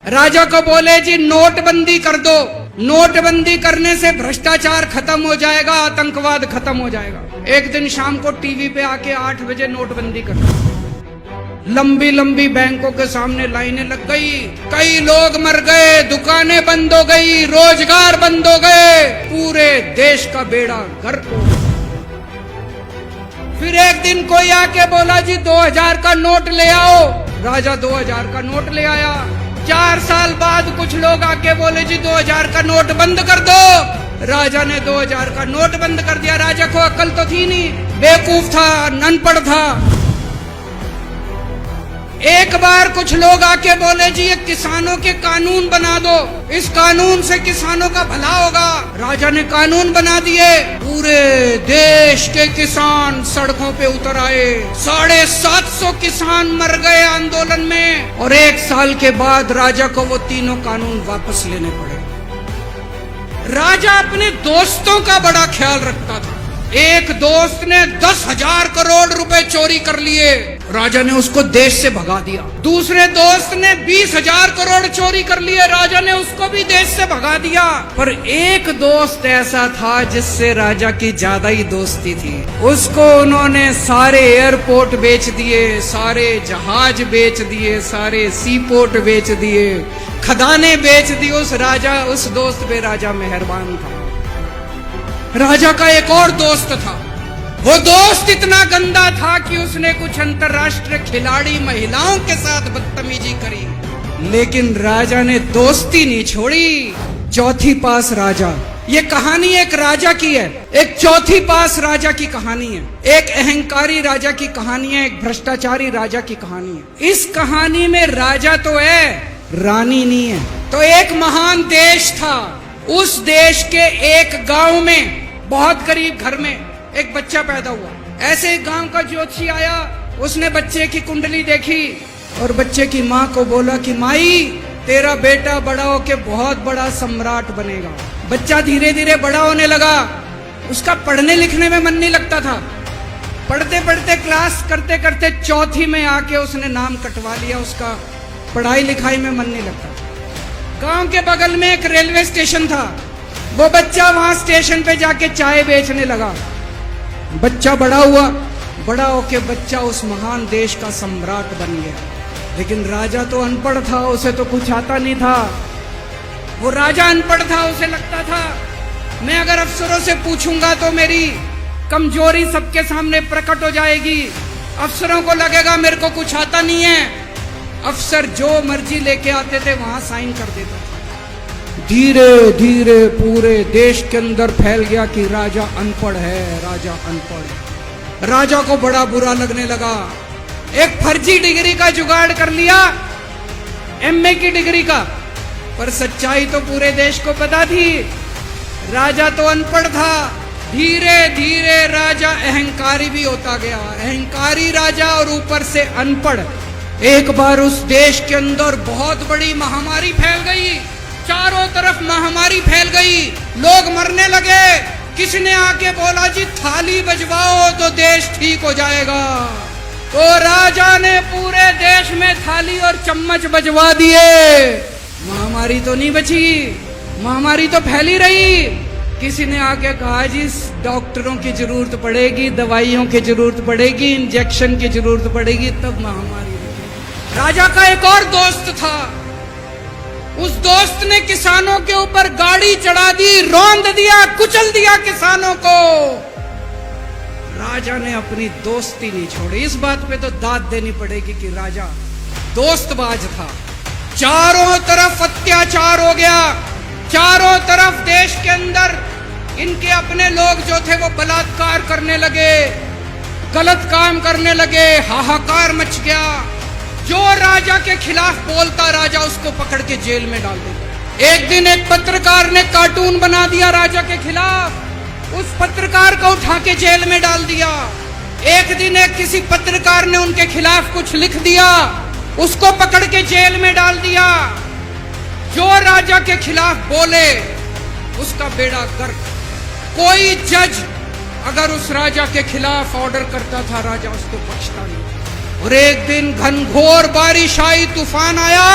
राजा को बोले जी नोटबंदी कर दो, नोटबंदी करने से भ्रष्टाचार खत्म हो जाएगा, आतंकवाद खत्म हो जाएगा। एक दिन शाम को टीवी पे आके 8 बजे नोटबंदी कर दी। लंबी लंबी बैंकों के सामने लाइनें लग गई, कई लोग मर गए, दुकानें बंद हो गई, रोजगार बंद हो गए, पूरे देश का बेड़ा गर्क हो गया। फिर एक दिन कोई आके बोला जी 2000 का नोट ले आओ। राजा 2000 का नोट ले आया। 4 साल बाद कुछ लोग आके बोले जी 2000 का नोट बंद कर दो। राजा ने 2000 का नोट बंद कर दिया। राजा को अक्ल तो थी नहीं, बेवकूफ था, अनपढ़ था। एक बार कुछ लोग आके बोले जी ये किसानों के कानून बना दो, इस कानून से किसानों का भला होगा। राजा ने कानून बना दिए, पूरे देश के किसान सड़कों पे उतर आए। 750 किसान मर गए आंदोलन में, और 1 साल के बाद राजा को वो तीनों कानून वापस लेने पड़े। राजा अपने दोस्तों का बड़ा ख्याल रखता था। एक दोस्त ने 10,000 करोड़ रुपए चोरी कर लिए, राजा ने उसको देश से भगा दिया। दूसरे दोस्त ने 20,000 करोड़ चोरी कर लिए, राजा ने उसको भी देश से भगा दिया। पर एक दोस्त ऐसा था जिससे राजा की ज्यादा ही दोस्ती थी। उसको उन्होंने सारे एयरपोर्ट बेच दिए, सारे जहाज बेच दिए, सारे सी पोर्ट बेच दिए, खदाने बेच दी। उस दोस्त पे राजा मेहरबान था। राजा का एक और दोस्त था। वो दोस्त इतना गंदा था कि उसने कुछ अंतर्राष्ट्रीय खिलाड़ी महिलाओं के साथ बदतमीजी करी, लेकिन राजा ने दोस्ती नहीं छोड़ी। चौथी पास राजा, ये कहानी एक राजा की है, एक चौथी पास राजा की कहानी है, एक अहंकारी राजा की कहानी है, एक भ्रष्टाचारी राजा की कहानी है। इस कहानी में राजा तो है, रानी नहीं है। तो एक महान देश था। उस देश के एक गांव में, बहुत गरीब घर में एक बच्चा पैदा हुआ। ऐसे गांव का ज्योतिषी आया, उसने बच्चे की कुंडली देखी और बच्चे की माँ को बोला कि माई, तेरा बेटा बड़ा होके बहुत बड़ा सम्राट बनेगा। बच्चा धीरे धीरे बड़ा होने लगा। उसका पढ़ने लिखने में मन नहीं लगता था। पढ़ते पढ़ते क्लास करते करते चौथी में आके उसने नाम कटवा लिया। उसका पढ़ाई लिखाई में मन नहीं लगता। गांव के बगल में एक रेलवे स्टेशन था। वो बच्चा वहां स्टेशन पे जाके चाय बेचने लगा। बच्चा बड़ा हुआ, बड़ा होके बच्चा उस महान देश का सम्राट बन गया। लेकिन राजा तो अनपढ़ था, उसे तो कुछ आता नहीं था। वो राजा अनपढ़ था, उसे लगता था मैं अगर अफसरों से पूछूंगा तो मेरी कमजोरी सबके सामने प्रकट हो जाएगी। अफसरों को लगेगा मेरे को कुछ आता नहीं है। अफसर जो मर्जी लेके आते थे वहां साइन कर देता था। धीरे धीरे पूरे देश के अंदर फैल गया कि राजा अनपढ़ है, राजा अनपढ़ है। राजा को बड़ा बुरा लगने लगा। एक फर्जी डिग्री का जुगाड़ कर लिया, एमए की डिग्री का। पर सच्चाई तो पूरे देश को पता थी, राजा तो अनपढ़ था। धीरे धीरे राजा अहंकारी भी होता गया। अहंकारी राजा और ऊपर से अनपढ़। एक बार उस देश के अंदर बहुत बड़ी महामारी फैल गई। चारों तरफ महामारी फैल गई, लोग मरने लगे। किसी ने आके बोला जी थाली बजवाओ तो देश ठीक हो जाएगा। तो राजा ने पूरे देश में थाली और चम्मच बजवा दिए। महामारी तो नहीं बची, महामारी तो फैली रही। किसी ने आके कहा जी डॉक्टरों की जरूरत पड़ेगी, दवाइयों की जरूरत पड़ेगी, इंजेक्शन की जरूरत पड़ेगी, तब महामारी। राजा का एक और दोस्त था। उस दोस्त ने किसानों के ऊपर गाड़ी चढ़ा दी, रौंद दिया, कुचल दिया किसानों को। राजा ने अपनी दोस्ती नहीं छोड़ी। इस बात पे तो दाद देनी पड़ेगी कि राजा दोस्तबाज था। चारों तरफ अत्याचार हो गया। चारों तरफ देश के अंदर इनके अपने लोग जो थे वो बलात्कार करने लगे, गलत काम करने लगे, हाहाकार मच गया। जो राजा के खिलाफ बोलता, राजा उसको पकड़ के जेल में डाल देता। एक दिन एक पत्रकार ने कार्टून बना दिया राजा के खिलाफ, उस पत्रकार को उठा के जेल में डाल दिया। एक दिन एक किसी पत्रकार ने उनके खिलाफ कुछ लिख दिया, उसको पकड़ के जेल में डाल दिया। जो राजा के खिलाफ बोले उसका बेड़ा गर्क। कोई जज अगर उस राजा के खिलाफ ऑर्डर करता था, राजा उसको बख्शता नहीं। और एक दिन घनघोर बारिश आई, तूफान आया,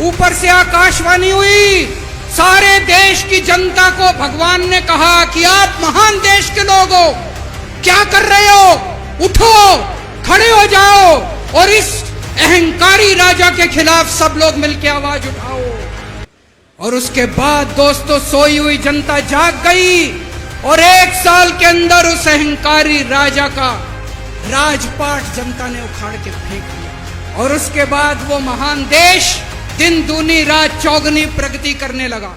ऊपर से आकाशवाणी हुई, सारे देश की जनता को भगवान ने कहा कि आप महान देश के लोग हो, क्या कर रहे हो, उठो, खड़े हो जाओ और इस अहंकारी राजा के खिलाफ सब लोग मिलकर आवाज उठाओ। और उसके बाद दोस्तों सोई हुई जनता जाग गई और 1 साल के अंदर उस अहंकारी राजा का राजपाट जनता ने उखाड़ के फेंक दिया। और उसके बाद वो महान देश दिन दूनी रात चौगुनी प्रगति करने लगा।